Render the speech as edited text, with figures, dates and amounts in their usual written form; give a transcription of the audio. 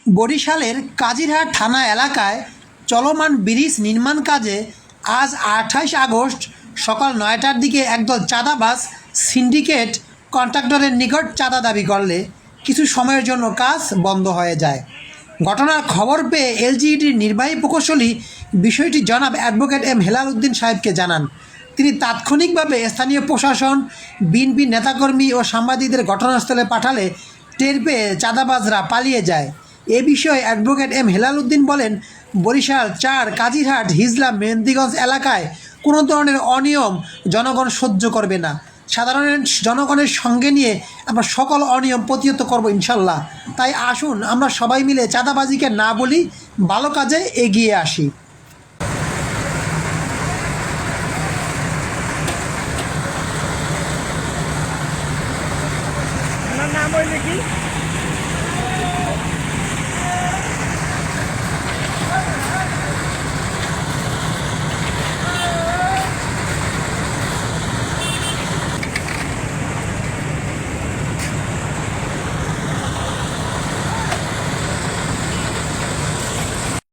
বরিশালের কাজিরহাট থানা এলাকায় চলমান ব্রিজ নির্মাণ কাজে আজ ২৮ আগস্ট সকাল ৯টার দিকে একদল চাঁদাবাজ সিন্ডিকেট কন্ট্রাক্টরের নিকট চাঁদা দাবি করলে কিছু সময়ের জন্য কাজ বন্ধ হয়ে যায়। ঘটনার খবর পেয়ে এলজিইডির নির্বাহী প্রকৌশলী বিষয়টি জনাব অ্যাডভোকেট এম হেলাল উদ্দিন সাহেবকে জানান। তিনি তাৎক্ষণিকভাবে স্থানীয় প্রশাসন, বিএনপি নেতাকর্মী ও সাংবাদিকদের ঘটনাস্থলে পাঠালে টের পেয়ে চাঁদাবাজরা পালিয়ে যায়। এ বিষয়ে অ্যাডভোকেট এম হেলাল উদ্দিন বলেন, বরিশাল ৪ কাজিরহাট হিজলা মেহেন্দিগঞ্জ এলাকায় কোনো ধরনের অনিয়ম জনগণ সহ্য করবে না। সাধারণ জনগণের সঙ্গে নিয়ে আমরা সকল অনিয়ম প্রতিহত করব ইনশাল্লাহ। তাই আসুন আমরা সবাই মিলে চাঁদাবাজিকে না বলি, ভালো কাজে এগিয়ে আসি।